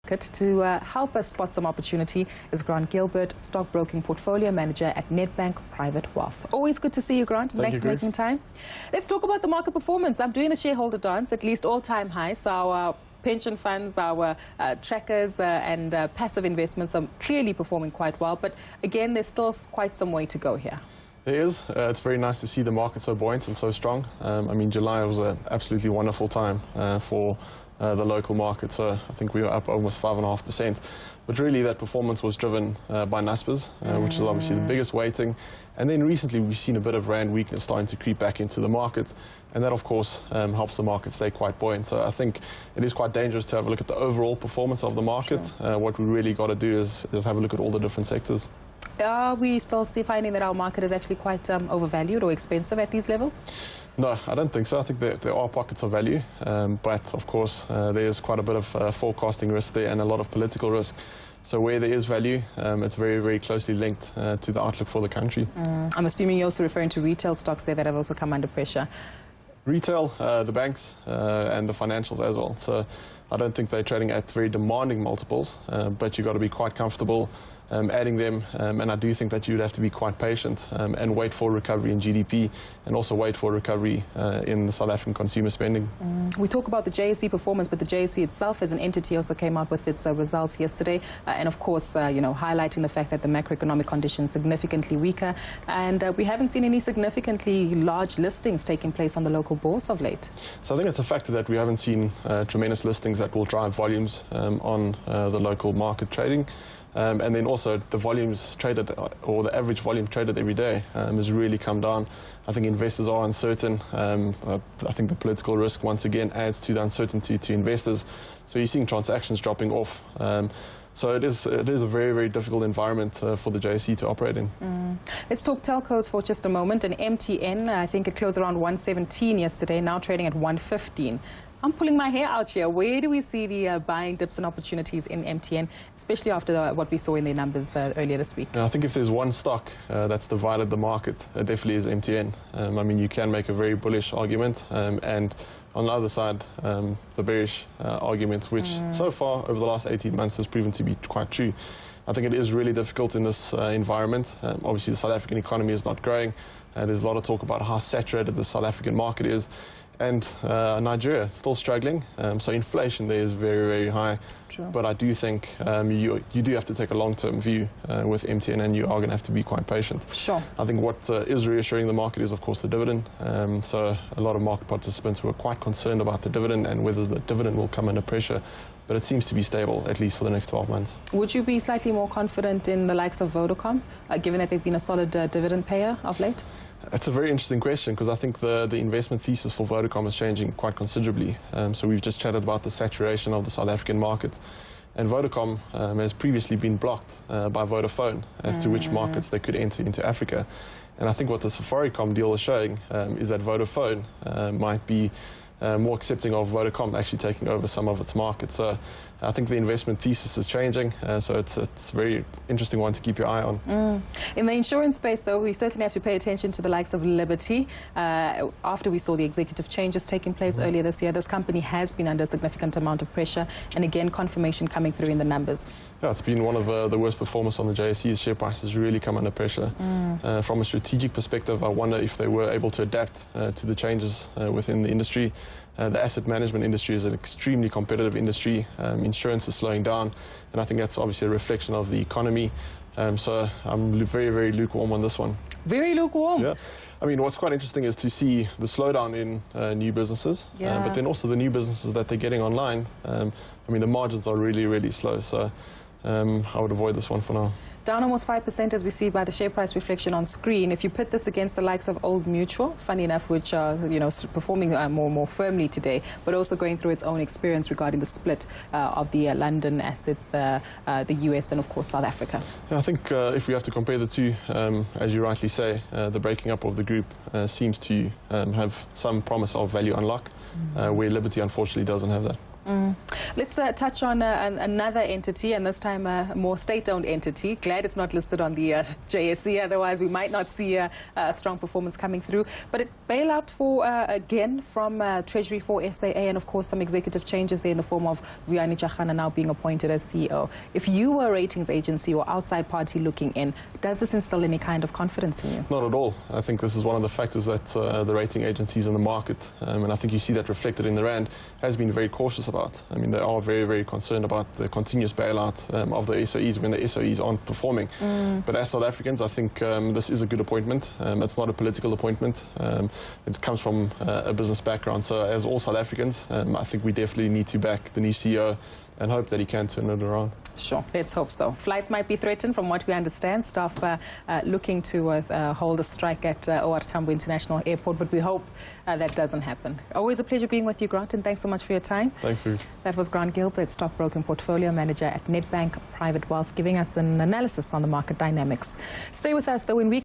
To help us spot some opportunity is Grant Gilburt, Stockbroking Portfolio Manager at Nedbank Private Wealth. Always good to see you, Grant. Thanks for making time. Let's talk about the market performance. I'm doing the shareholder dance, at least all-time high. So our pension funds, our trackers and passive investments are clearly performing quite well. But again, there's still quite some way to go here. It is. It's very nice to see the market so buoyant and so strong. I mean, July was an absolutely wonderful time for the local market, so I think we were up almost 5.5%. But really that performance was driven by Naspers, which is obviously the biggest weighting. And then recently we've seen a bit of rand weakness starting to creep back into the market, and that of course helps the market stay quite buoyant. So I think it is quite dangerous to have a look at the overall performance of the market. Sure. What we really got to do is have a look at all the different sectors. Are we still finding that our market is actually quite overvalued or expensive at these levels? No, I don't think so. I think there are pockets of value, but of course there is quite a bit of forecasting risk there and a lot of political risk. So where there is value, it's very, very closely linked to the outlook for the country. I'm assuming you're also referring to retail stocks there that have also come under pressure. Retail, the banks, and the financials as well. So I don't think they're trading at very demanding multiples, but you've got to be quite comfortable adding them, and I do think that you'd have to be quite patient and wait for recovery in GDP and also wait for recovery in the South African consumer spending. We talk about the JSE performance, but the JSE itself as an entity also came out with its results yesterday, and of course, you know, highlighting the fact that the macroeconomic conditions significantly weaker, and we haven't seen any significantly large listings taking place on the local bourse of late. So I think it's a factor that we haven't seen tremendous listings that will drive volumes on the local market trading. And then also the volumes traded, or the average volume traded every day has really come down. I think investors are uncertain. I think the political risk once again adds to the uncertainty to investors. So you're seeing transactions dropping off. So it is a very, very difficult environment for the JSE to operate in. Let's talk telcos for just a moment. And MTN, I think it closed around 117 yesterday, now trading at 115. I'm pulling my hair out here. Where do we see the buying dips and opportunities in MTN, especially after what we saw in their numbers earlier this week? I think if there's one stock that's divided the market, it definitely is MTN. I mean, you can make a very bullish argument, and on the other side, the bearish argument, which so far over the last 18 months has proven to be quite true. I think it is really difficult in this environment. Obviously, the South African economy is not growing. There's a lot of talk about how saturated the South African market is. And Nigeria is still struggling, so inflation there is very, very high. Sure. But I do think you do have to take a long-term view with MTN, and you are going to have to be quite patient. Sure. I think what is reassuring the market is, of course, the dividend. So a lot of market participants were quite concerned about the dividend and whether the dividend will come under pressure. But it seems to be stable, at least for the next 12 months. Would you be slightly more confident in the likes of Vodacom, given that they've been a solid dividend payer of late? It's a very interesting question, because I think the investment thesis for Vodacom is changing quite considerably. So we've just chatted about the saturation of the South African market. And Vodacom has previously been blocked by Vodafone as to which markets they could enter into Africa. And I think what the Safaricom deal is showing is that Vodafone might be more accepting of Vodacom actually taking over some of its markets. So I think the investment thesis is changing, so it's a very interesting one to keep your eye on. In the insurance space, though, we certainly have to pay attention to the likes of Liberty. After we saw the executive changes taking place earlier this year, this company has been under a significant amount of pressure, and again, confirmation coming through in the numbers. Yeah, it's been one of the worst performers on the JSE. The share price has really come under pressure. From a strategic perspective, I wonder if they were able to adapt to the changes within the industry. The asset management industry is an extremely competitive industry. Insurance is slowing down, and I think that's obviously a reflection of the economy. So I'm very, very lukewarm on this one. Very lukewarm? Yeah. I mean, what's quite interesting is to see the slowdown in new businesses, but then also the new businesses that they're getting online. I mean, the margins are really, really slow. So I would avoid this one for now. Down almost 5% as we see by the share price reflection on screen. If you put this against the likes of Old Mutual, funny enough, which are performing more firmly today, but also going through its own experience regarding the split of the London assets, the US, and of course South Africa. Yeah, I think if we have to compare the two, as you rightly say, the breaking up of the group seems to have some promise of value unlock, where Liberty unfortunately doesn't have that. Let's touch on another entity, and this time a more state-owned entity. Glad it's not listed on the JSE, otherwise we might not see a strong performance coming through. But it bailout for, again, from Treasury for SAA, and of course some executive changes there in the form of Vuyani Chachana now being appointed as CEO. If you were a ratings agency or outside party looking in, does this instill any kind of confidence in you? Not at all. I think this is one of the factors that the rating agencies in the market, and I think you see that reflected in the rand, has been very cautious about. I mean, they are very, very concerned about the continuous bailout of the SOEs when the SOEs aren't performing. But as South Africans, I think this is a good appointment. It's not a political appointment. It comes from a business background. So as all South Africans, I think we definitely need to back the new CEO and hope that he can turn it around. Sure, let's hope so. Flights might be threatened from what we understand. Staff looking to hold a strike at OR Tambo International Airport, but we hope that doesn't happen. Always a pleasure being with you, Grant, and thanks so much for your time. Thanks, Ruth. That was Grant Gilburt, Stockbroking Portfolio Manager at Nedbank Private Wealth, giving us an analysis on the market dynamics. Stay with us, though, in week